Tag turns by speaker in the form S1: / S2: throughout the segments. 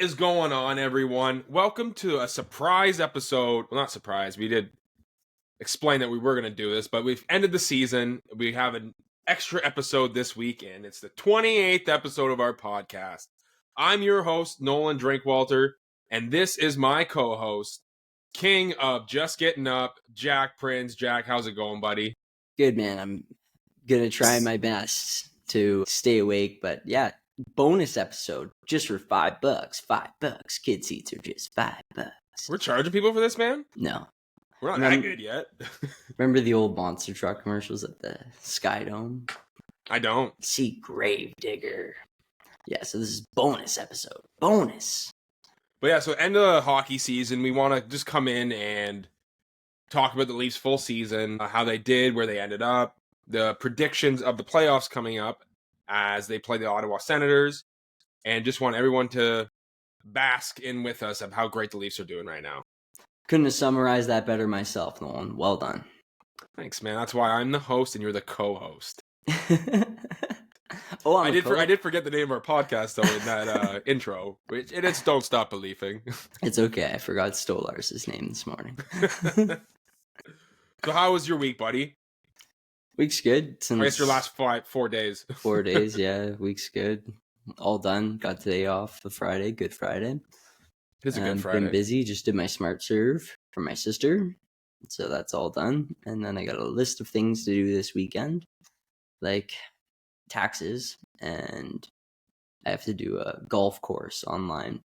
S1: What is going on, everyone? Welcome to a surprise episode. Well, not surprise. We did explain that we were going to do this, but we've ended the season. We have an extra episode this weekend. It's the 28th episode of our podcast. I'm your host, Nolan Drinkwalter, and this is my co-host, King of Just Getting Up, Jack Prince. Jack, how's it going, buddy?
S2: Good, man. I'm going to try my best to stay awake, but yeah. Bonus episode just for $5. $5. Kid seats are just $5.
S1: We're charging people for this, man?
S2: No.
S1: We're not that good yet.
S2: Remember the old monster truck commercials at the Sky Dome?
S1: I don't.
S2: See Grave Digger. Yeah, so this is bonus episode. Bonus.
S1: But yeah, so end of the hockey season, we want to just come in and talk about the Leafs full season, how they did, where they ended up, the predictions of the playoffs coming up as they play the Ottawa Senators, and just want everyone to bask in with us of how great the Leafs are doing right now.
S2: Couldn't have summarized that better myself, Nolan. Well done.
S1: Thanks, man. That's why I'm the host and you're the co-host.
S2: Oh,
S1: I did forget the name of our podcast though in that intro, which it's Don't Stop Beleafing.
S2: It's okay. I forgot Stolar's name this morning.
S1: So how was your week, buddy?
S2: Week's good.
S1: I guess your last 4 days.
S2: 4 days, yeah. Week's good. All done. Got today off. The Friday. Good Friday.
S1: It's a good Friday.
S2: Been busy. Just did my smart serve for my sister. So that's all done. And then I got a list of things to do this weekend. Like taxes. And I have to do a golf course online.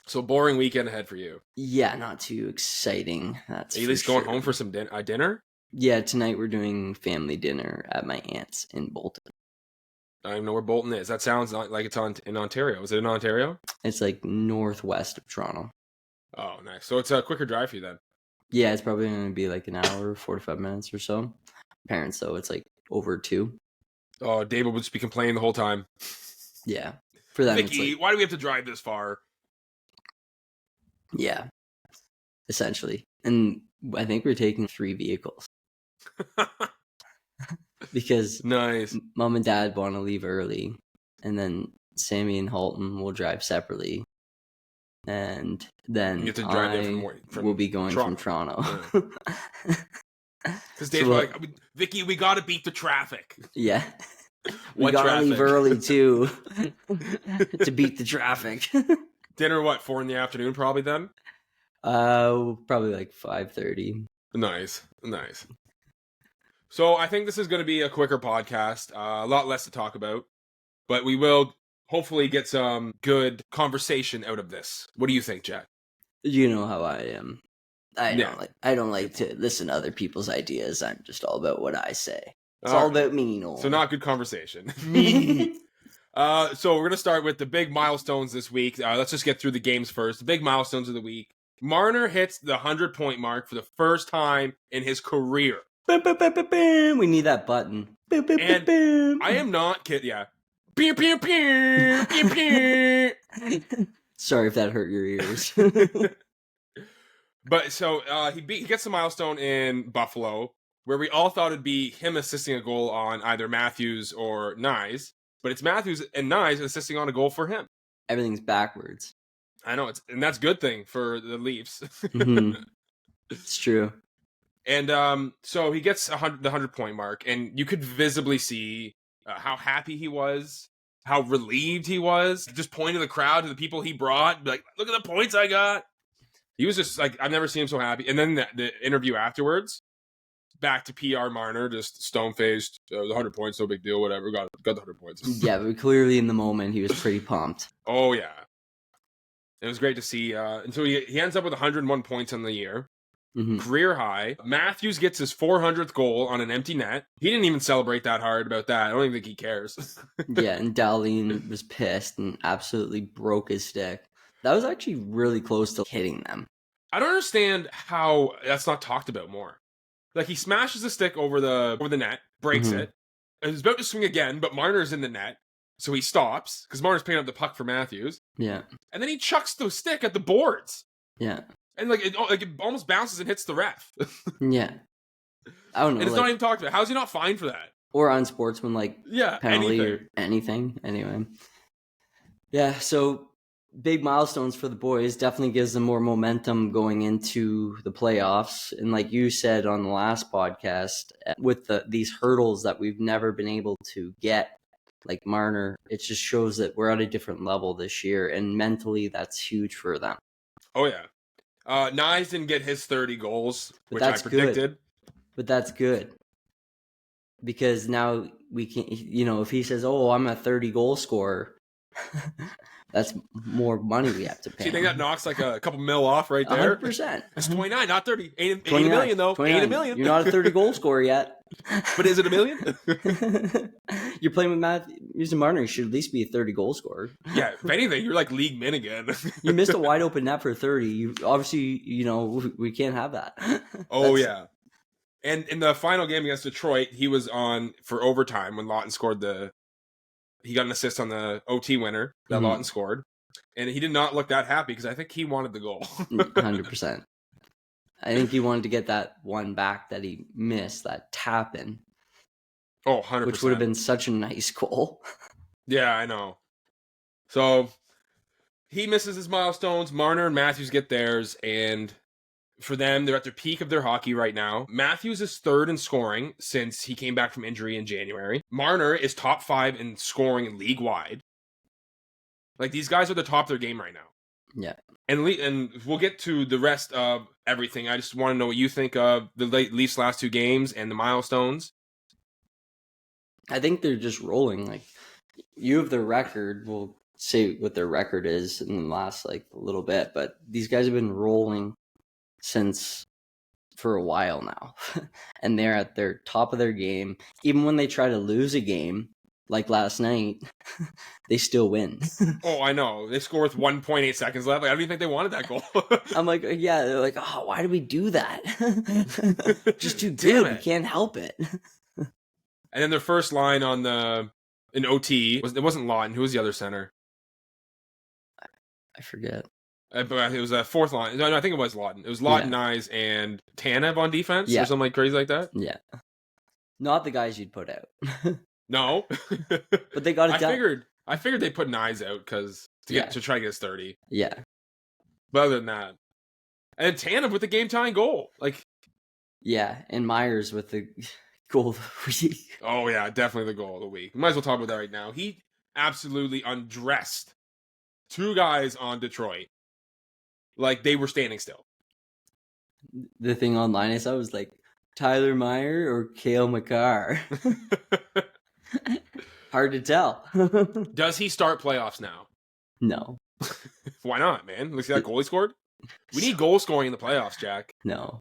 S1: So boring weekend ahead for you.
S2: Yeah, not too exciting. That's
S1: Are you at least going home for some dinner?
S2: Yeah, tonight we're doing family dinner at my aunt's in Bolton.
S1: I don't even know where Bolton is. That sounds like it's in Ontario. Is it in Ontario?
S2: It's like northwest of Toronto.
S1: Oh, nice. So it's a quicker drive for you then.
S2: Yeah, it's probably going to be like an hour, 45 minutes or so. Parents, though, it's like over 2.
S1: Oh, David would just be complaining the whole time.
S2: Yeah. For them,
S1: Vicky, why do we have to drive this far?
S2: Yeah. Essentially. And I think we're taking 3 vehicles. Because
S1: nice.
S2: Mom and Dad want to leave early, and then Sammy and Halton will drive separately, and then
S1: you have to drive
S2: will be going from Toronto.
S1: Because Dave's like, Vicky, we got to beat the traffic.
S2: Yeah, we got to leave early too to beat the traffic.
S1: Dinner, what, 4 p.m. probably then?
S2: Probably like 5:30.
S1: Nice. So I think this is going to be a quicker podcast, a lot less to talk about, but we will hopefully get some good conversation out of this. What do you think, Jack?
S2: You know how I am. I don't like to listen to other people's ideas. I'm just all about what I say. It's all about me, Noel.
S1: So not good conversation. Me. So we're going to start with the big milestones this week. Let's just get through the games first. The big milestones of the week. Marner hits the 100-point mark for the first time in his career.
S2: We need that button.
S1: And I am not kidding. Yeah.
S2: Sorry if that hurt your ears.
S1: But so he gets the milestone in Buffalo, where we all thought it'd be him assisting a goal on either Matthews or Nyes, but it's Matthews and Nyes assisting on a goal for him.
S2: Everything's backwards.
S1: I know, and that's a good thing for the Leafs.
S2: Mm-hmm. It's true.
S1: And so he gets the 100-point mark, and you could visibly see how happy he was, how relieved he was. Just pointing to the crowd, to the people he brought, like, look at the points I got. He was just like, I've never seen him so happy. And then the interview afterwards, back to PR Marner, just stone-faced, the 100 points, no big deal, whatever, got the 100 points.
S2: Yeah, but clearly in the moment, he was pretty pumped.
S1: Oh, yeah. It was great to see. And so he ends up with 101 points on the year.
S2: Mm-hmm.
S1: Career high. Matthews gets his 400th goal on an empty net. He didn't even celebrate that hard about that. I don't even think he cares.
S2: Yeah, and Darlene was pissed and absolutely broke his stick. That was actually really close to hitting them.
S1: I don't understand how that's not talked about more. Like, he smashes the stick over the net, breaks it. He's about to swing again, but Marner's in the net. So he stops, because Marner's picking up the puck for Matthews.
S2: Yeah. And
S1: then he chucks the stick at the boards.
S2: Yeah.
S1: And it almost bounces and hits the ref.
S2: Yeah. I don't know.
S1: And it's not even talked about. How's he not fined for that?
S2: Or unsportsmanlike penalty
S1: anything.
S2: or anything. Anyway. Yeah, so big milestones for the boys. Definitely gives them more momentum going into the playoffs. And like you said on the last podcast, with these hurdles that we've never been able to get, like Marner, it just shows that we're at a different level this year. And mentally, that's huge for them.
S1: Oh, yeah. Nyes didn't get his 30 goals,
S2: But
S1: which I
S2: that's
S1: predicted.
S2: good. But that's good. Because now we can, if he says, "Oh, I'm a 30 goal scorer," that's more money we have to pay.
S1: So you think that knocks like a couple mil off right there?
S2: 100%.
S1: That's 29, not 30. Ain't a
S2: 29,
S1: million though.
S2: 29.
S1: Ain't a million.
S2: You're not a 30 goal scorer yet.
S1: But is it a million?
S2: You're playing with Matthews and Marner. You should at least be a 30 goal scorer.
S1: Yeah, if anything, you're like league min again.
S2: You missed a wide open net for 30. You obviously, we can't have that.
S1: Oh, yeah. And in the final game against Detroit, he was on for overtime when Lawton scored he got an assist on the OT winner that Lawton scored. And he did not look that happy because I think he wanted the goal.
S2: 100%. I think he wanted to get that one back that he missed, that tap in.
S1: Oh, 100%.
S2: Which would have been such a nice goal.
S1: Yeah, I know. So he misses his milestones. Marner and Matthews get theirs. And for them, they're at their peak of their hockey right now. Matthews is third in scoring since he came back from injury in January. Marner is top 5 in scoring league-wide. Like, these guys are the top of their game right now.
S2: Yeah.
S1: And we'll get to the rest of everything. I just want to know what you think of the Leafs' last 2 games and the milestones.
S2: I think they're just rolling. Like, you have the record. We'll say what their record is in the last, a little bit. But these guys have been rolling for a while now. And they're at their top of their game. Even when they try to lose a game, like last night, they still win.
S1: Oh, I know. They score with 1.8 seconds left. Like, I don't even think they wanted that goal.
S2: I'm like, yeah. They're like, oh, why did we do that? Just too good. We can't help it.
S1: And then their first line in OT, it wasn't Lawton. Who was the other center?
S2: I forget.
S1: It was a fourth line. No, I think it was Lawton. It was Lawton, Nyes, and Tanev on defense or something like crazy like that.
S2: Yeah. Not the guys you'd put out.
S1: No.
S2: But they got it done.
S1: I figured they put Nyes out to try to get his 30.
S2: Yeah.
S1: But other than that. And Tanev with the game-tying goal.
S2: Yeah, and Myers with the goal of the week.
S1: Oh, yeah, definitely the goal of the week. Might as well talk about that right now. He absolutely undressed 2 guys on Detroit. Like, they were standing still.
S2: The thing online I saw was like, Tyler Meyer or Cale Makar? Hard to tell.
S1: Does he start playoffs now?
S2: No.
S1: Why not, man? Look, see that goal he scored? We need goal scoring in the playoffs, Jack.
S2: No,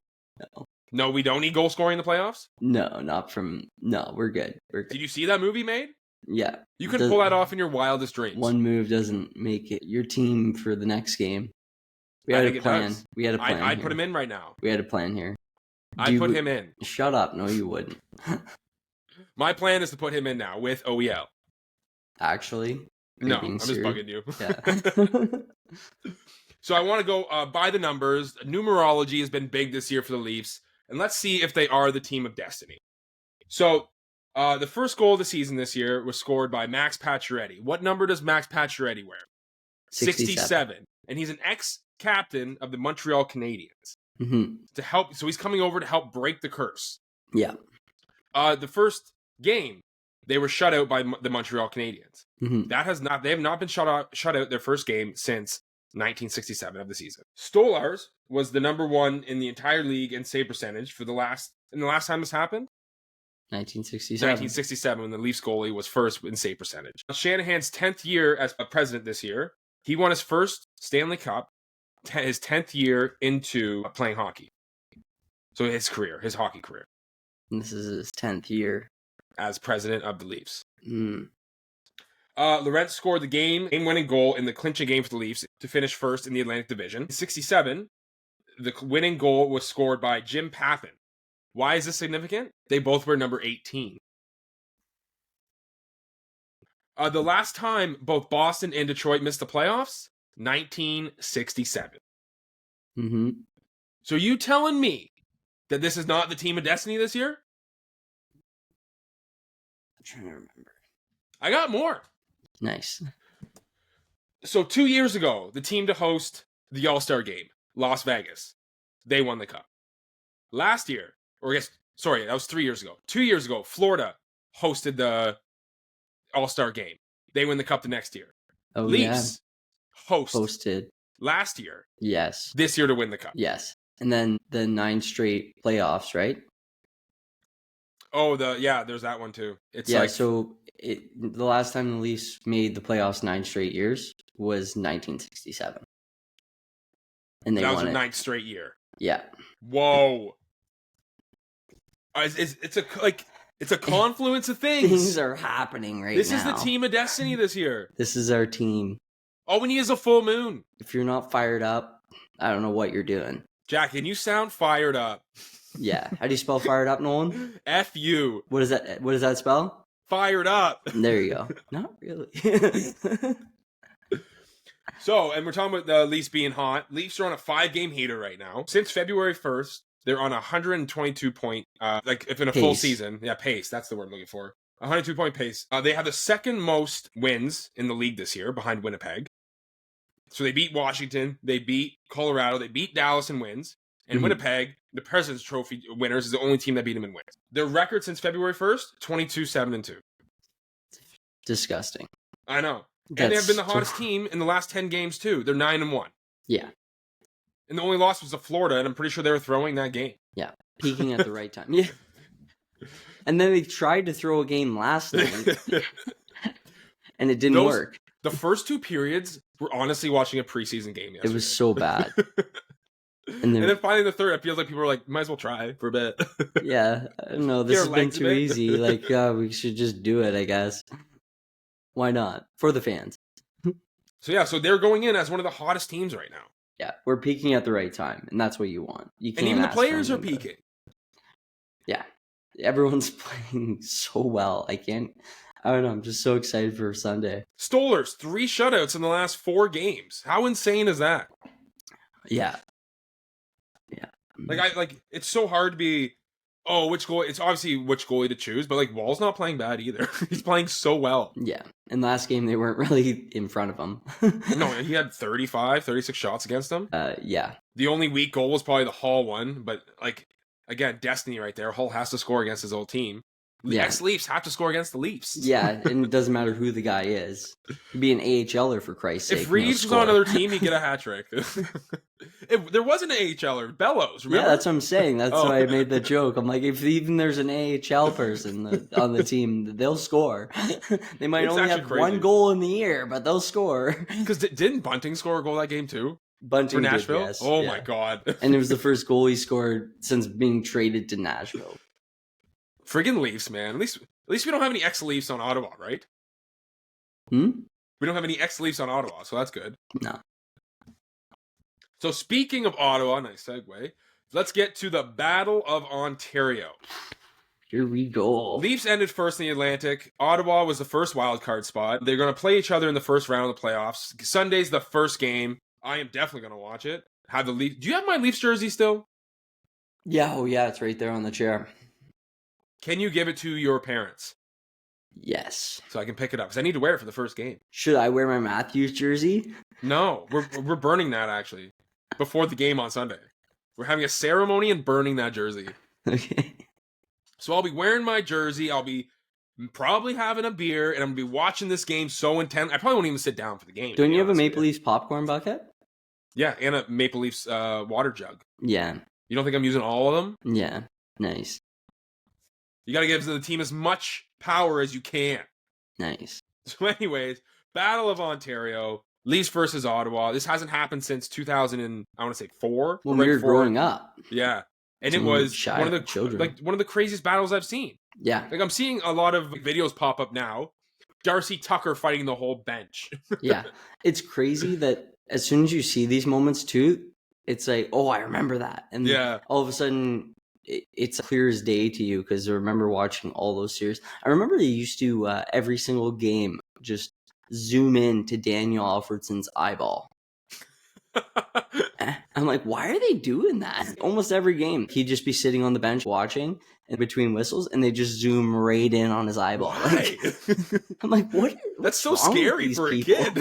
S1: we don't need goal scoring in the playoffs?
S2: No, we're good.
S1: Did you see that movie made?
S2: Yeah.
S1: You can pull that off in your wildest dreams.
S2: One move doesn't make it your team for the next game. We had a plan.
S1: I'd put him in right now.
S2: We had a plan here.
S1: I'd put him in.
S2: Shut up. No, you wouldn't.
S1: My plan is to put him in now with OEL.
S2: Actually?
S1: No, I'm just bugging you.
S2: Yeah.
S1: So I want to go by the numbers. Numerology has been big this year for the Leafs. And let's see if they are the team of destiny. So the first goal of the season this year was scored by Max Pacioretty. What number does Max Pacioretty wear? 67. And he's an ex-captain of the Montreal Canadiens.
S2: Mm-hmm.
S1: So he's coming over to help break the curse.
S2: Yeah.
S1: The first game, they were shut out by the Montreal Canadiens.
S2: Mm-hmm.
S1: They have not been shut out their first game since 1967 of the season. Stolarz was the number 1 in the entire league in save percentage the last time this happened.
S2: 1967
S1: when the Leafs goalie was first in save percentage. Shanahan's 10th year as a president this year. He won his first Stanley Cup, his 10th year into playing hockey. So his hockey career.
S2: And this is his 10th year
S1: as president of the Leafs.
S2: Mm.
S1: Lorentz scored the game-winning goal in the clinching game for the Leafs to finish first in the Atlantic Division. In 67, the winning goal was scored by Jim Pappin. Why is this significant? They both were number 18. The last time both Boston and Detroit missed the playoffs, 1967.
S2: Mm-hmm.
S1: So you telling me that this is not the team of destiny this year?
S2: I'm trying to remember.
S1: I got more.
S2: Nice.
S1: So 2 years ago, the team to host the All-Star game, Las Vegas, they won the cup. Last year, or I guess, sorry, that was 3 years ago. 2 years ago, Florida hosted the All-Star game. They win the cup the next year.
S2: Oh,
S1: Leafs
S2: hosted
S1: last year.
S2: Yes.
S1: This year to win the cup.
S2: Yes. And then the 9 straight playoffs, right?
S1: Oh, there's that one too. It's
S2: so the last time the Leafs made the playoffs 9 straight years was 1967. And they
S1: that
S2: won
S1: was their
S2: it.
S1: 9th straight year.
S2: Yeah.
S1: Whoa. It's a confluence of things.
S2: Things are happening right
S1: This
S2: now.
S1: is the team of destiny this year.
S2: This is our team.
S1: All we need is a full moon.
S2: If you're not fired up, I don't know what you're doing.
S1: Jack, can you sound fired up?
S2: Yeah. How do you spell fired up, Nolan?
S1: F-U.
S2: What does that spell?
S1: Fired up.
S2: There you go. Not really.
S1: So, and we're talking about the Leafs being hot. Leafs are on a 5-game heater right now. Since February 1st, they're on a 122 point, if in a full season. Yeah, pace. That's the word I'm looking for. 102 point pace. They have the second most wins in the league this year behind Winnipeg. So they beat Washington, they beat Colorado, they beat Dallas in wins. And Winnipeg, the President's Trophy winners, is the only team that beat them in wins. Their record since February 1st, 22-7-2.
S2: Disgusting.
S1: I know. And they have been the hottest team in the last 10 games, too. They're 9-1.
S2: Yeah.
S1: And the only loss was to Florida, and I'm pretty sure they were throwing that game.
S2: Yeah. Peaking at the right time. Yeah. And then they tried to throw a game last night, and it didn't work.
S1: The first 2 periods were honestly watching a preseason game yesterday.
S2: It was so bad.
S1: And then finally the third, it feels like people were like, might as well try for a bit.
S2: Yeah. I don't know. This has been too easy. Like, we should just do it, I guess. Why not? For the fans.
S1: So they're going in as one of the hottest teams right now.
S2: Yeah, we're peaking at the right time, and that's what you want. You can't
S1: and even the players are peaking.
S2: Yeah. Everyone's playing so well. I don't know. I'm just so excited for Sunday.
S1: Stollers, 3 shutouts in the last 4 games. How insane is that?
S2: Yeah.
S1: It's so hard to be, which goalie? It's obviously which goalie to choose, but Wall's not playing bad either. He's playing so well.
S2: Yeah. And last game, they weren't really in front of him.
S1: No, he had 36 shots against him.
S2: Yeah.
S1: The only weak goal was probably the Hull one, but again, destiny right there. Hull has to score against his old team. The ex-Leafs have to score against the Leafs.
S2: Yeah, and it doesn't matter who the guy is. He'd be an AHLer, for Christ's sake.
S1: If Reeves was on another team, he'd get a hat trick. There was an AHLer, Bellows, remember?
S2: Yeah, that's what I'm saying. That's why I made the joke. I'm like, if even there's an AHL person on the team, they'll score. They might only have one goal in the year, but they'll score.
S1: Because didn't Bunting score a goal that game too?
S2: Bunting
S1: for Nashville?
S2: Did, yes.
S1: Oh my God.
S2: And it was the first goal he scored since being traded to Nashville.
S1: Friggin' Leafs, man. At least we don't have any ex-Leafs on Ottawa, right?
S2: We
S1: don't have any ex-Leafs on Ottawa, so that's good.
S2: No.
S1: So speaking of Ottawa, nice segue, let's get to the Battle of Ontario.
S2: Here we go.
S1: Leafs ended first in the Atlantic. Ottawa was the first wildcard spot. They're going to play each other in the first round of the playoffs. Sunday's the first game. I am definitely going to watch it. Do you have my Leafs jersey still?
S2: Yeah, it's right there on the chair.
S1: Can you give it to your parents?
S2: Yes.
S1: So I can pick it up, because I need to wear it for the first game.
S2: Should I wear my Matthews jersey?
S1: No, we're burning that, actually, before the game on Sunday. We're having a ceremony and burning that jersey.
S2: Okay.
S1: So I'll be wearing my jersey. I'll be probably having a beer, and I'm going to be watching this game so intense. I probably won't even sit down for the game.
S2: Don't you have a Maple Leafs popcorn bucket?
S1: Yeah, and a Maple Leafs water jug.
S2: Yeah.
S1: You don't think I'm using all of them?
S2: Yeah. Nice.
S1: You got to give the team as much power as you can.
S2: Nice.
S1: So anyways, Battle of Ontario, Leafs versus Ottawa. This hasn't happened since 2004.
S2: When we were growing up.
S1: Yeah. And it was one of the craziest battles I've seen.
S2: Yeah.
S1: I'm seeing a lot of videos pop up now. Darcy Tucker fighting the whole bench.
S2: Yeah. It's crazy that as soon as you see these moments too, it's like, oh, I remember that. And all of a sudden it's clear as day to you, because I remember watching all those series. I remember they used to every single game just zoom in to Daniel Alfredsson's eyeball. I'm like, why are they doing that? Almost every game, he'd just be sitting on the bench watching in between whistles, and they just zoom right in on his eyeball.
S1: Why?
S2: I'm like, what's
S1: That's so
S2: wrong with
S1: scary
S2: these
S1: for a
S2: people?
S1: kid.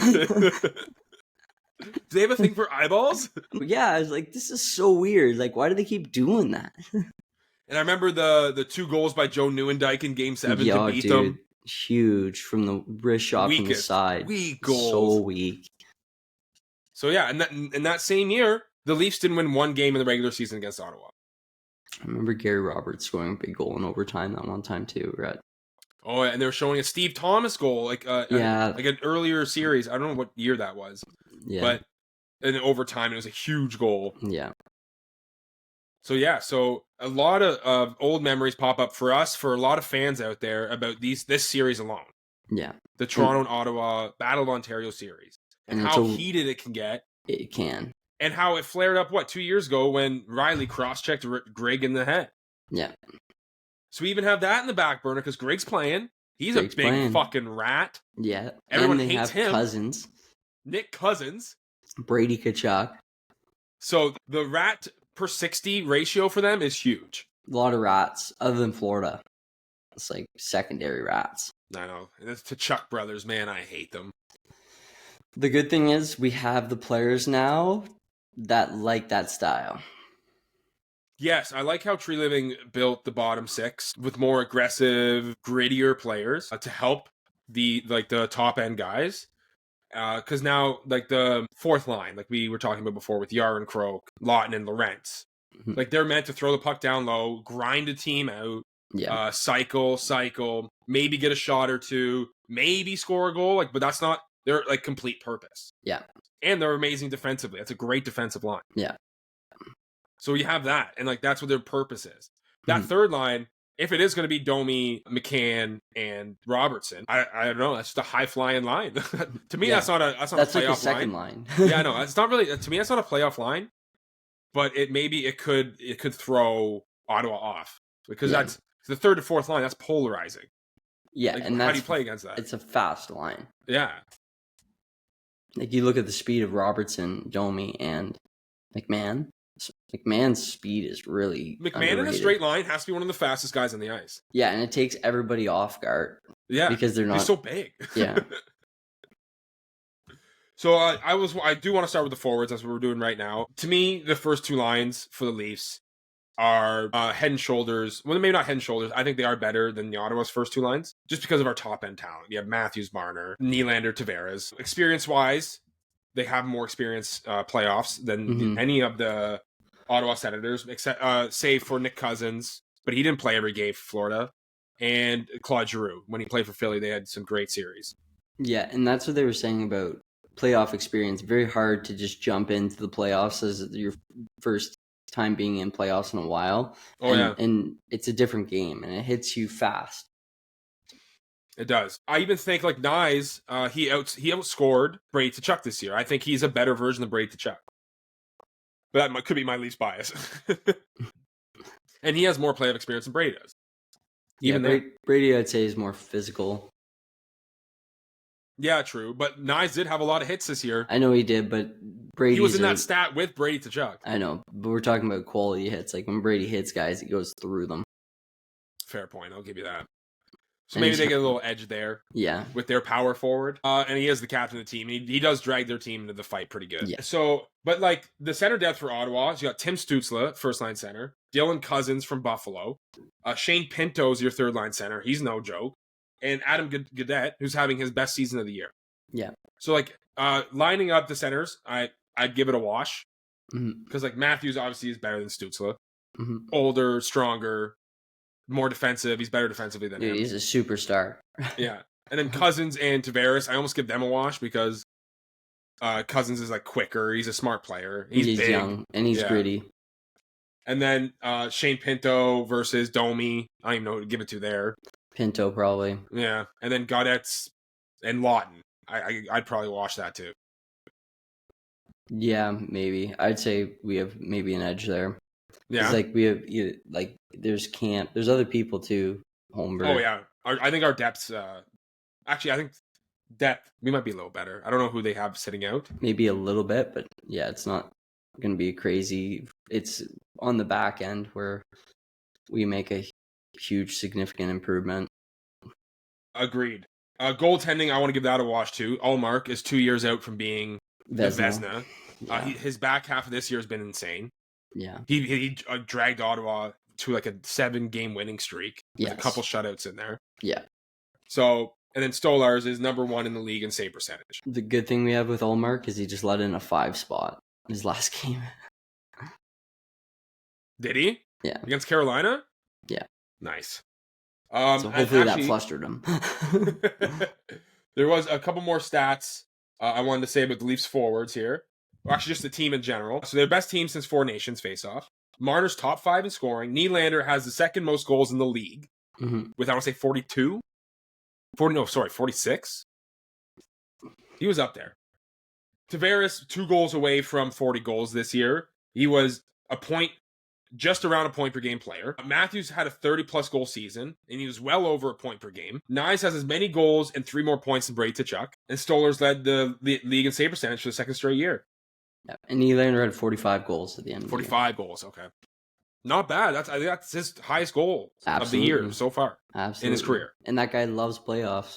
S1: Do they have a thing for eyeballs?
S2: Yeah, I was like, this is so weird. Like, why do they keep doing that?
S1: And I remember the 2 goals by Joe Newendike in Game 7 to beat
S2: dude,
S1: them.
S2: huge from the wrist shot from the side.
S1: Weak goals.
S2: So weak.
S1: So yeah, and in that same year, the Leafs didn't win 1 game in the regular season against Ottawa.
S2: I remember Gary Roberts scoring a big goal in overtime that one time too.
S1: Oh, and they were showing a Steve Thomas goal, like an earlier series. I don't know what year that was.
S2: Yeah.
S1: But in overtime, it was a huge goal.
S2: Yeah.
S1: So yeah, so a lot of old memories pop up for us, for a lot of fans out there, about this series alone.
S2: Yeah.
S1: The Toronto and Ottawa Battle of Ontario series. And how heated it can get.
S2: It can.
S1: And how it flared up, 2 years ago when Riley cross-checked Greg in the head.
S2: Yeah.
S1: So we even have that in the back burner because Greg's playing. He's a big fucking rat.
S2: Yeah.
S1: Everyone
S2: and they
S1: hates
S2: have
S1: him.
S2: Cousins.
S1: Nick Cousins.
S2: Brady Tkachuk.
S1: So the rat per 60 ratio for them is huge.
S2: A lot of rats, other than Florida. It's like secondary rats.
S1: I know. And it's Tkachuk brothers, man, I hate them.
S2: The good thing is we have the players now that like that style.
S1: Yes, I like how Tree Living built the bottom 6 with more aggressive, grittier players to help the top end guys. Because now, the fourth line, like we were talking about before with Yar and Croak, Lawton and Lorentz, they're meant to throw the puck down low, grind a team out, cycle, maybe get a shot or two, maybe score a goal, but that's not their complete purpose.
S2: Yeah.
S1: And they're amazing defensively. That's a great defensive line.
S2: Yeah.
S1: So you have that, and that's what their purpose is. That third line, if it is going to be Domi, McCann, and Robertson, I don't know. That's just a high flying line. To me, that's not a playoff
S2: like a second line.
S1: Yeah, no, it's not really. To me, that's not a playoff line. But it could throw Ottawa off because that's the third to fourth line. That's polarizing.
S2: Yeah, and
S1: how do you play against that?
S2: It's a fast line.
S1: Yeah.
S2: You look at the speed of Robertson, Domi, and McMahon. McMahon's speed is really
S1: McMahon in a straight line has to be one of the fastest guys on the ice.
S2: Yeah, and it takes everybody off guard.
S1: Yeah,
S2: because they're
S1: so big.
S2: Yeah.
S1: So I do want to start with the forwards, as we're doing right now. To me, the first 2 lines for the Leafs are head and shoulders. Well, maybe not head and shoulders. I think they are better than the Ottawa's first 2 lines, just because of our top end talent. You have Matthews, Marner, Nylander, Tavares. Experience wise, they have more experience playoffs than any of the Ottawa Senators, except save for Nick Cousins, but he didn't play every game for Florida, and Claude Giroux. When he played for Philly, they had some great series.
S2: Yeah, and that's what they were saying about playoff experience. Very hard to just jump into the playoffs as your first time being in playoffs in a while. And it's a different game, and it hits you fast.
S1: It does. I even think Nyes, he outscored Brady Tkachuk this year. I think he's a better version of Brady Tkachuk. But that could be my least bias. And he has more playoff experience than Brady does.
S2: Brady, I'd say, is more physical.
S1: Yeah, true. But Nyes did have a lot of hits this year.
S2: I know he did, but Brady.
S1: He was in that stat with Brady Tkachuk.
S2: I know, but we're talking about quality hits. When Brady hits guys, he goes through them.
S1: Fair point. I'll give you that. So maybe they get a little edge there.
S2: Yeah.
S1: With their power forward. And he is the captain of the team. He does drag their team into the fight pretty good.
S2: Yeah.
S1: So, but the center depth for Ottawa, you got Tim Stützle, first line center. Dylan Cousins from Buffalo. Shane Pinto's your third line center. He's no joke. And Adam Gaudette, who's having his best season of the year.
S2: Yeah.
S1: So, lining up the centers, I'd give it a wash.
S2: Mm-hmm.
S1: Because, Matthews obviously is better than Stützle.
S2: Mm-hmm.
S1: Older, stronger, more defensive. He's better defensively than him.
S2: He's a superstar.
S1: Yeah. And then Cousins and Tavares, I almost give them a wash because Cousins is quicker. He's a smart player. He's big.
S2: Young and he's gritty.
S1: And then Shane Pinto versus Domi. I don't even know who to give it to there.
S2: Pinto probably.
S1: Yeah. And then Gaudette's and Lawton. I'd probably wash that too.
S2: Yeah, maybe. I'd say we have maybe an edge there.
S1: Yeah.
S2: We have there's other people too. Holmberg.
S1: Oh yeah. I think our depths. Actually, I think Depth, we might be a little better. I don't know who they have sitting out.
S2: Maybe a little bit, but yeah, it's not going to be crazy. It's on the back end where we make a huge, significant improvement.
S1: Agreed. Goaltending, I want to give that a wash too. Allmark is 2 years out from being the Vezina.
S2: Yeah.
S1: His back half of this year has been insane.
S2: Yeah.
S1: He dragged Ottawa to like a 7-game winning streak with a couple shutouts in there.
S2: Yeah.
S1: So, and then Stolarz is number 1 in the league in save percentage.
S2: The good thing we have with Allmark is he just let in a 5 spot in his last game.
S1: Did he?
S2: Yeah.
S1: Against Carolina?
S2: Yeah.
S1: Nice.
S2: So hopefully that flustered him.
S1: There was a couple more stats I wanted to say about the Leafs forwards here. Or actually, just the team in general. So they're the best team since Four Nations face-off. Marner's top 5 in scoring. Nylander has the second most goals in the league with, I want to say, 42? 46? He was up there. Tavares, 2 goals away from 40 goals this year. He was just around a point per game player. Matthews had a 30-plus goal season, and he was well over a point per game. Nyes has as many goals and 3 more points than Brady Tkachuk. And Stolarz led the league in save percentage for the second straight year.
S2: Yeah, and Nylander had 45 goals at the end of the year.
S1: 45 goals, okay. Not bad. I think that's his highest goal of the year so far in his career.
S2: And that guy loves playoffs.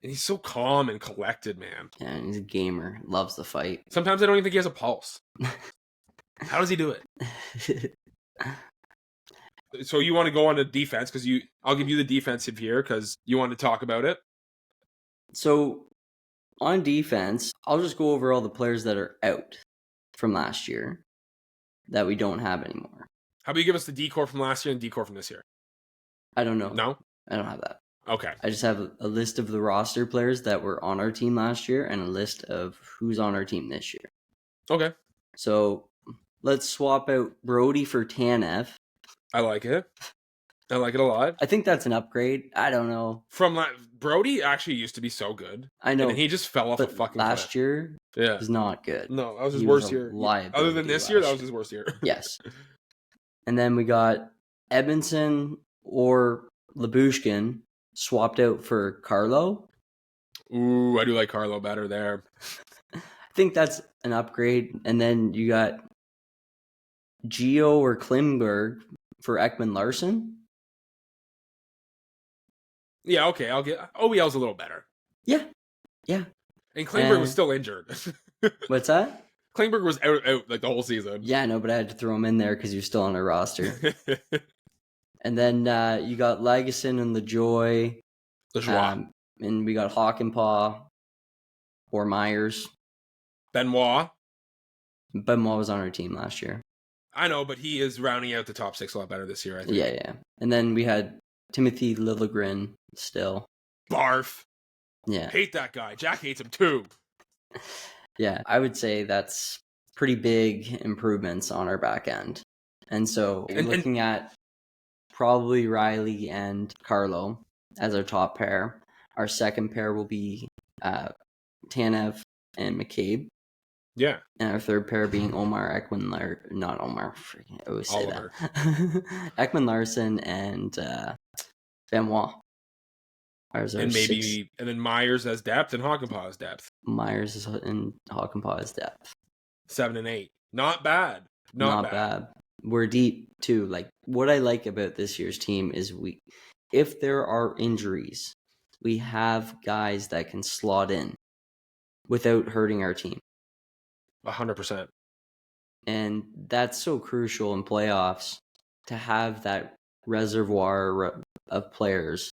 S1: And he's so calm and collected, man.
S2: Yeah, and he's a gamer. Loves the fight.
S1: Sometimes I don't even think he has a pulse. How does he do it? So you want to go on to defense because I'll give you the defensive here because you want to talk about it.
S2: So on defense, I'll just go over all the players that are out from last year that we don't have anymore.
S1: How about you give us the decor from last year and decor from this year?
S2: I don't know.
S1: No?
S2: I don't have that.
S1: Okay.
S2: I just have a list of the roster players that were on our team last year and a list of who's on our team this year.
S1: Okay.
S2: So let's swap out Brody for Tanev.
S1: I like it. I like it a lot.
S2: I think that's an upgrade. I don't know.
S1: Brody actually used to be so good.
S2: I know.
S1: And he just fell off a fucking
S2: last
S1: cliff.
S2: year was not good.
S1: No, that was his worst year. Other than this year, that was his worst year.
S2: Yes. And then we got Edmondson or Lyubushkin swapped out for Carlo.
S1: Ooh, I do like Carlo better there.
S2: I think that's an upgrade. And then you got Gio or Klingberg for Ekman Larson.
S1: Yeah, okay. I'll get OEL's a little better.
S2: Yeah.
S1: And Klingberg was still injured.
S2: What's that?
S1: Klingberg was out like the whole season.
S2: Yeah, no, but I had to throw him in there because he was still on our roster. And then you got Lagesson and LaJoy. And we got Hawkenpaw or Myers.
S1: Benoit.
S2: Benoit was on our team last year.
S1: I know, but he is rounding out the top 6 a lot better this year, I think.
S2: Yeah. And then we had Timothy Liljegren still.
S1: Barf.
S2: Yeah.
S1: Hate that guy. Jack hates him too.
S2: Yeah, I would say that's pretty big improvements on our back end. And so looking at probably Riley and Carlo as our top pair. Our second pair will be Tanev and McCabe.
S1: Yeah.
S2: And our third pair being not Omar, freaking, I always say
S1: Oliver.
S2: that. Ekman Larson and Benoit.
S1: And then Myers as depth and Hawkenpaw as depth.
S2: Myers and Hawkenpaw as depth.
S1: 7 and 8. Not bad. Not bad.
S2: We're deep too. Like what I like about this year's team is if there are injuries, we have guys that can slot in without hurting our team.
S1: 100%.
S2: And that's so crucial in playoffs to have that reservoir of players.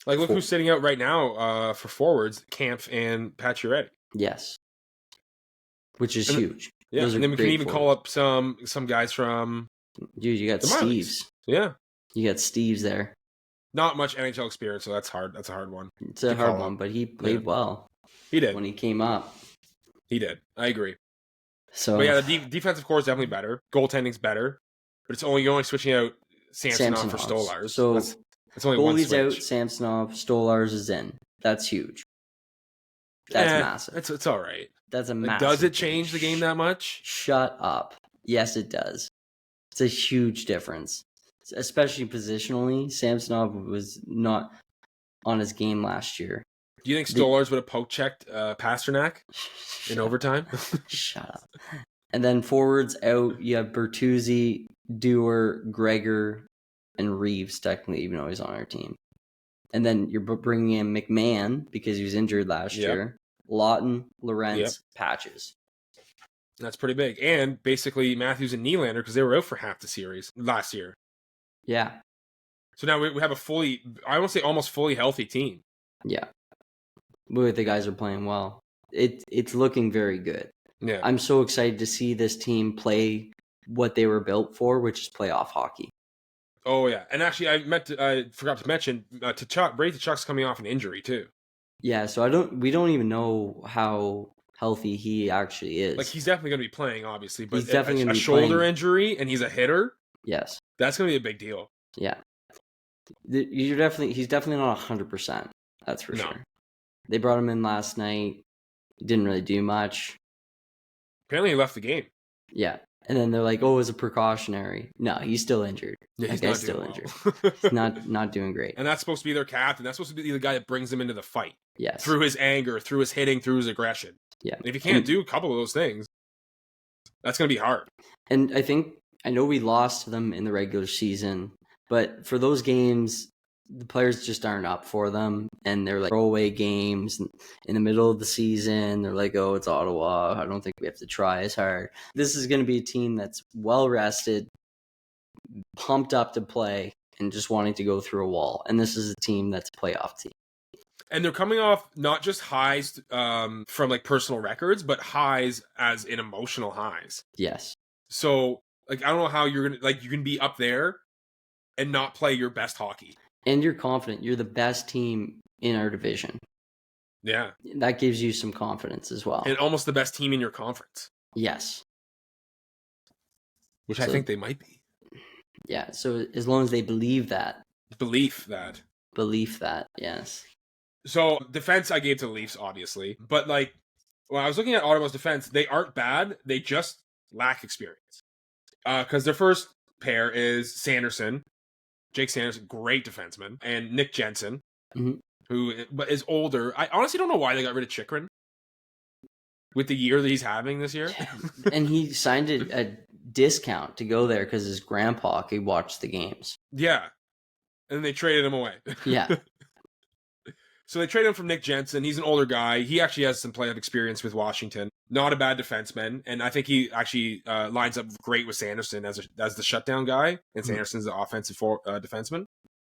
S1: Like, look who's sitting out right now for forwards, Kampf and Pacioretty.
S2: Yes. Which is huge.
S1: Yeah, and then we can even call up some guys from...
S2: Dude, you got Steves.
S1: Yeah.
S2: You got Steves there.
S1: Not much NHL experience, so that's hard. That's a hard one.
S2: It's a hard one, but he played well.
S1: He did.
S2: When he came up.
S1: He did. I agree.
S2: So,
S1: but yeah, the defensive core is definitely better. Goaltending's better. But you're only switching out Samsonov for Stolarz.
S2: So
S1: that's only one switch.
S2: Goalie's out, Samsonov, Stolarz is in. That's huge. That's massive.
S1: It's all right.
S2: That's a massive.
S1: Does it change the game that much?
S2: Shut up. Yes, it does. It's a huge difference. Especially positionally. Samsonov was not on his game last year.
S1: Do you think Stolarz would have poke checked Pasternak in overtime?
S2: Shut up. And then forwards out, you have Bertuzzi, Dewar, Gregor, and Reeves, technically, even though he's on our team. And then you're bringing in McMahon because he was injured last year. Lawton, Lorentz, Patches.
S1: That's pretty big. And basically Matthews and Nylander because they were out for half the series last year.
S2: Yeah.
S1: So now we have a fully, I won't say almost fully healthy team.
S2: Yeah. But the guys are playing well. It's looking very good.
S1: Yeah.
S2: I'm so excited to see this team play what they were built for, which is playoff hockey.
S1: Oh, yeah. And actually, I forgot to mention, Brady Tkachuk's coming off an injury, too.
S2: Yeah, so we don't even know how healthy he actually is.
S1: Like, he's definitely going to be playing, obviously, but
S2: he's definitely
S1: a shoulder injury and he's a hitter?
S2: Yes.
S1: That's going to be a big deal.
S2: Yeah. He's definitely not 100%. That's for sure. They brought him in last night. He didn't really do much.
S1: Apparently he left the game.
S2: Yeah. And then they're like, oh, it was a precautionary. No, he's still injured.
S1: Yeah, he's not still injured.
S2: He's not doing great.
S1: And that's supposed to be their captain. That's supposed to be the guy that brings them into the fight.
S2: Yes.
S1: Through his anger, through his hitting, through his aggression.
S2: Yeah.
S1: And if you can't do a couple of those things, that's going to be hard.
S2: And I know we lost to them in the regular season, but for those games, the players just aren't up for them, and they're like throwaway games in the middle of the season. They're like, oh, it's Ottawa. I don't think we have to try as hard. This is going to be a team that's well rested, pumped up to play, and just wanting to go through a wall. And this is a team that's a playoff team.
S1: And they're coming off not just highs from like personal records, but highs as in emotional highs.
S2: Yes.
S1: So like I don't know how you're gonna you can be up there and not play your best hockey.
S2: And you're confident. You're the best team in our division.
S1: Yeah.
S2: That gives you some confidence as well.
S1: And almost the best team in your conference.
S2: Yes.
S1: Which I think they might be.
S2: Yeah, so as long as they believe that.
S1: Belief that,
S2: yes.
S1: So defense I gave to the Leafs, obviously. But like when I was looking at Ottawa's defense, they aren't bad. They just lack experience. Because their first pair is Sanderson. Jake Sanderson, great defenseman, and Nick Jensen, who is older. I honestly don't know why they got rid of Chychrun with the year that he's having this year.
S2: And he signed a discount to go there because his grandpa could watch the games.
S1: Yeah. And they traded him away.
S2: Yeah.
S1: So they traded him from Nick Jensen. He's an older guy. He actually has some playoff experience with Washington. Not a bad defenseman. And I think he actually lines up great with Sanderson as the shutdown guy. And Sanderson's the offensive defenseman.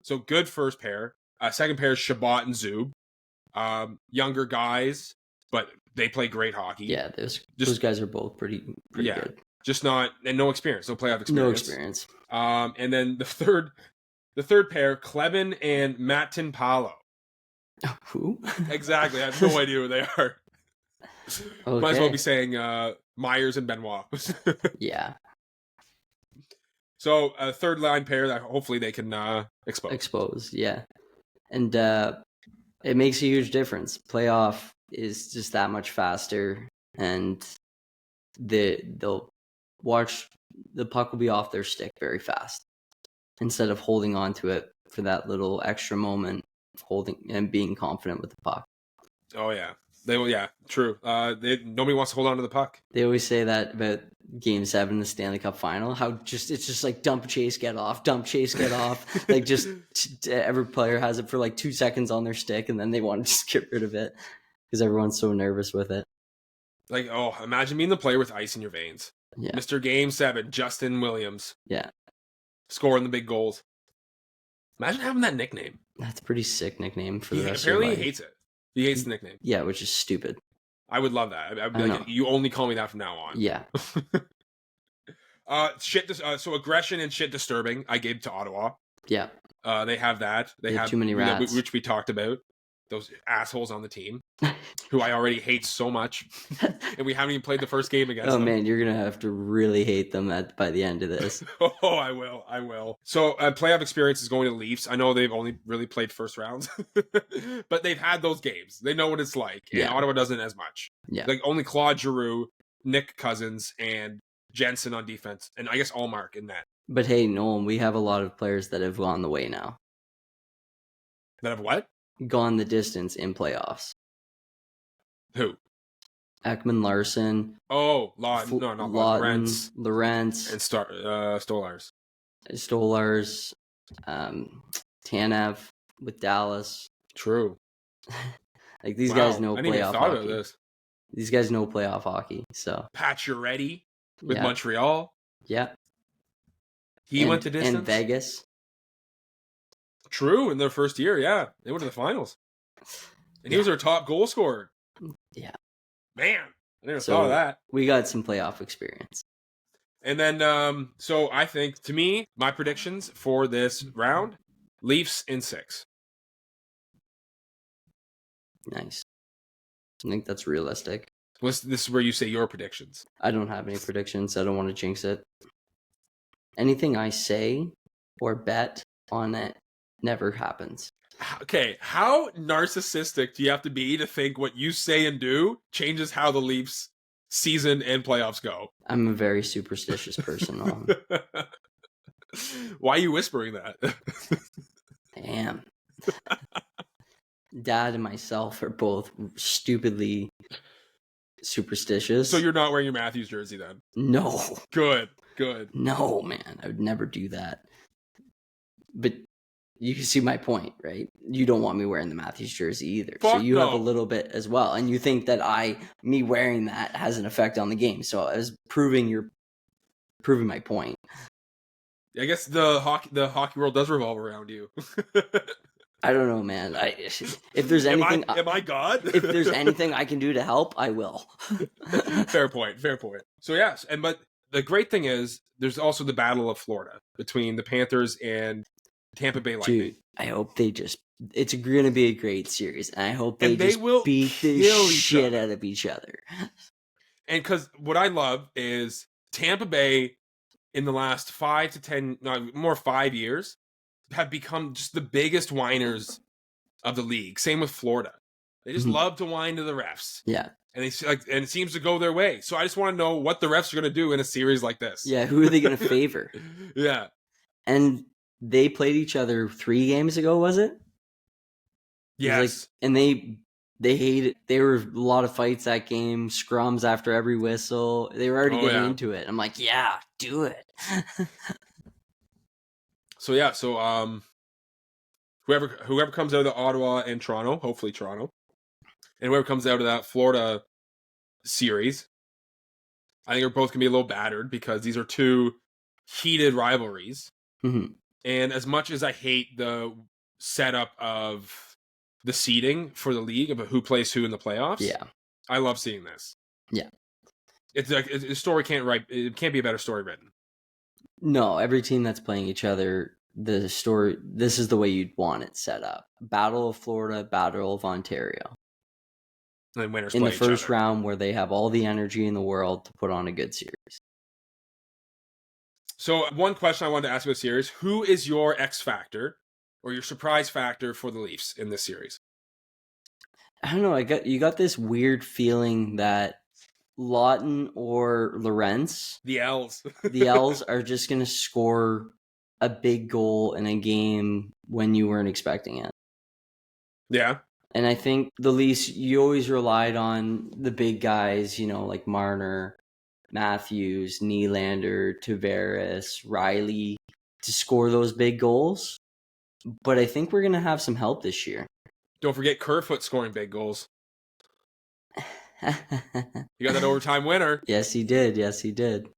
S1: So good first pair. Second pair is Shabbat and Zub. Younger guys, but they play great hockey.
S2: Yeah, those guys are both pretty good.
S1: Just not, and no experience. No playoff experience.
S2: No experience.
S1: And then the third pair, Clevin and Matt Tinpalo.
S2: Who?
S1: Exactly. I have no idea who they are. Okay. Might as well be saying Myers and Benoit.
S2: Yeah.
S1: So a third line pair that hopefully they can expose.
S2: Yeah. And it makes a huge difference. Playoff is just that much faster, and they'll watch the puck will be off their stick very fast instead of holding on to it for that little extra moment, holding and being confident with the puck.
S1: Oh yeah. They will, yeah, true. Nobody wants to hold on to the puck.
S2: They always say that about Game 7, the Stanley Cup Final. How it's just like dump, chase, get off, dump, chase, get off. Like just every player has it for like 2 seconds on their stick, and then they want to just get rid of it because everyone's so nervous with it.
S1: Like, oh, imagine being the player with ice in your veins.
S2: Yeah.
S1: Mr. Game 7, Justin Williams.
S2: Yeah.
S1: Scoring the big goals. Imagine having that nickname.
S2: That's a pretty sick nickname for the rest of
S1: apparently
S2: your life.
S1: He hates it. He hates the nickname.
S2: Yeah, which is stupid.
S1: I would love that. I'd be like, you only call me that from now on.
S2: Yeah.
S1: So aggression and shit disturbing, I gave to Ottawa.
S2: Yeah.
S1: They have that. They have
S2: too many rats.
S1: Which we talked about. Those assholes on the team, who I already hate so much. And we haven't even played the first game against them.
S2: Oh, man, you're going to have to really hate them by the end of this.
S1: Oh, I will. So playoff experience is going to Leafs. I know they've only really played first rounds, but they've had those games. They know what it's like. And Ottawa doesn't as much.
S2: Yeah.
S1: Like only Claude Giroux, Nick Cousins, and Jensen on defense. And I guess Allmark in that.
S2: But hey, Nolan, we have a lot of players that have gone the way now.
S1: That have what?
S2: gone the distance in playoffs.
S1: Who?
S2: Ekman Larson.
S1: Oh, Lawton. No, not Lawton.
S2: Lorentz.
S1: And Stolars.
S2: Stolars. Tanev with Dallas.
S1: True.
S2: Like, these guys know
S1: I didn't even
S2: playoff
S1: thought
S2: hockey.
S1: of this.
S2: These guys know playoff hockey. So
S1: Pacioretty with Montreal.
S2: Yeah.
S1: He went the distance.
S2: And Vegas.
S1: True, in their first year, yeah. They went to the finals. And he was their top goal scorer.
S2: Yeah.
S1: Man, I never thought of that.
S2: We got some playoff experience.
S1: And then, so I think, to me, my predictions for this round, Leafs in 6.
S2: Nice. I think that's realistic.
S1: This is where you say your predictions.
S2: I don't have any predictions. I don't want to jinx it. Anything I say or bet on it never happens.
S1: Okay, how narcissistic do you have to be to think what you say and do changes how the Leafs season and playoffs go?
S2: I'm a very superstitious person.
S1: Why are you whispering that?
S2: I am. Dad and myself are both stupidly superstitious.
S1: So you're not wearing your Matthews jersey then?
S2: No.
S1: Good.
S2: No, man. I would never do that. But you can see my point, right? You don't want me wearing the Matthews jersey either. So you have a little bit as well. And you think that me wearing that has an effect on the game. So I was proving my point.
S1: I guess the hockey world does revolve around you.
S2: I don't know, man. If there's anything,
S1: am I God?
S2: If there's anything I can do to help, I will.
S1: Fair point. So yes, but the great thing is there's also the Battle of Florida between the Panthers and Tampa Bay Lightning.
S2: Dude, I hope it's going to be a great series, and I hope they
S1: will
S2: beat the shit out of each other.
S1: And because what I love is Tampa Bay in the last 5 to 10, no, more 5 years, have become just the biggest whiners of the league. Same with Florida. They just love to whine to the refs.
S2: Yeah.
S1: And and it seems to go their way. So I just want to know what the refs are going to do in a series like this.
S2: Yeah, who are they going to favor?
S1: Yeah.
S2: And they played each other 3 games ago, was it?
S1: Yes.
S2: And they hated. There were a lot of fights that game, scrums after every whistle. They were already getting into it. I'm like, yeah, do it.
S1: So whoever comes out of the Ottawa and Toronto, hopefully Toronto, and whoever comes out of that Florida series, I think are both gonna be a little battered because these are 2 heated rivalries.
S2: Mm-hmm.
S1: And as much as I hate the setup of the seeding for the league about who plays who in the playoffs, I love seeing this.
S2: Yeah,
S1: it's like a story it can't be a better story written.
S2: No, every team that's playing each other, the story, this is the way you'd want it set up. Battle of Florida, Battle of Ontario.
S1: And winners
S2: in
S1: play
S2: the first
S1: each other.
S2: round where they have all the energy in the world to put on a good series.
S1: So one question I wanted to ask about the series, who is your X factor or your surprise factor for the Leafs in this series?
S2: I don't know. You got this weird feeling that Lawton or Lorentz,
S1: the L's
S2: are just going to score a big goal in a game when you weren't expecting it.
S1: Yeah.
S2: And I think the Leafs, you always relied on the big guys, like Marner, Matthews, Nylander, Tavares, Riley to score those big goals. But I think we're going to have some help this year.
S1: Don't forget Kerfoot scoring big goals. You got that overtime winner.
S2: Yes, he did.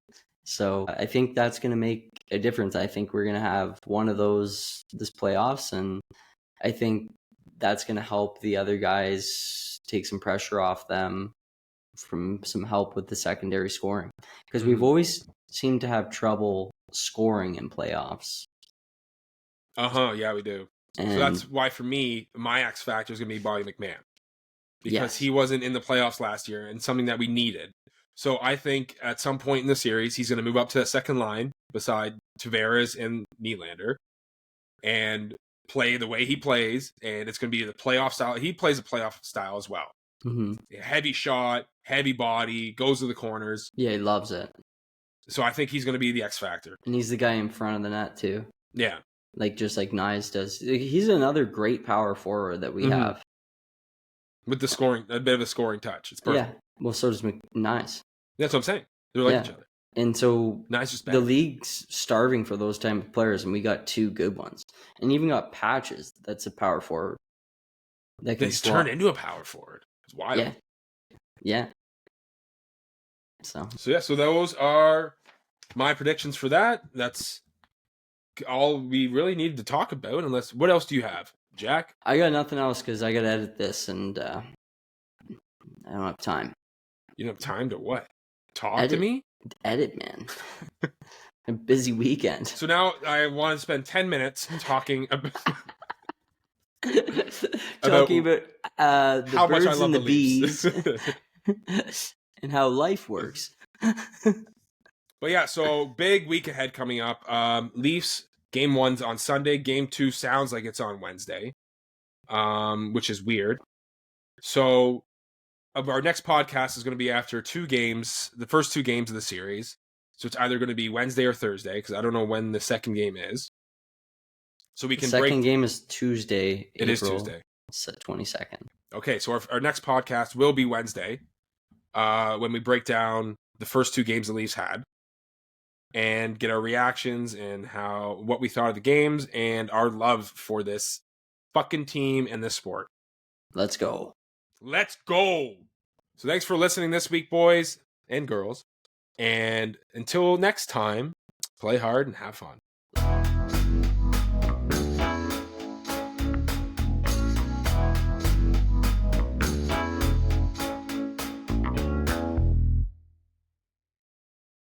S2: So I think that's going to make a difference. I think we're going to have one of those this playoffs, and I think that's going to help the other guys take some pressure off them from some help with the secondary scoring. Because we've always seemed to have trouble scoring in playoffs.
S1: Yeah, we do. And so that's why, for me, my X factor is going to be Bobby McMann. Because he wasn't in the playoffs last year, and something that we needed. So I think at some point in the series, he's going to move up to that second line beside Tavares and Nylander and play the way he plays. And it's going to be the playoff style. He plays a playoff style as well.
S2: Mm-hmm.
S1: Heavy shot, heavy body, goes to the corners.
S2: Yeah, he loves it.
S1: So I think he's going to be the X factor.
S2: And he's the guy in front of the net, too.
S1: Yeah.
S2: like just like Nyes does. He's another great power forward that we have.
S1: With the scoring, a bit of a scoring touch. It's perfect.
S2: Yeah. Well, so does Nyes.
S1: That's what I'm saying. They're like each other.
S2: And so
S1: Nyes just
S2: the league's starving for those type of players, and we got 2 good ones. And even got Patches. That's a power forward. That can
S1: turn into a power forward. It's wild.
S2: Yeah. Yeah. So
S1: those are my predictions for that. That's all we really needed to talk about. Unless, what else do you have, Jack?
S2: I got nothing else because I got to edit this, and I don't have time.
S1: You don't have time to what? Talk to me?
S2: Edit, man. A busy weekend.
S1: So now I want to spend 10 minutes talking about
S2: the
S1: how
S2: birds
S1: much I love
S2: and the
S1: Leafs.
S2: bees and how life works.
S1: But yeah, so big week ahead coming up. Leafs game 1's on Sunday. Game 2 sounds like it's on Wednesday, which is weird. So our next podcast is going to be after 2 games, the first 2 games of the series. So it's either going to be Wednesday or Thursday, because I don't know when the second game is. So we can
S2: second game is Tuesday.
S1: It is Tuesday.
S2: 22nd.
S1: Okay, so our next podcast will be Wednesday, when we break down the first 2 games the Leafs had and get our reactions and what we thought of the games and our love for this fucking team and this sport.
S2: Let's go.
S1: Let's go. So thanks for listening this week, boys and girls. And until next time, play hard and have fun.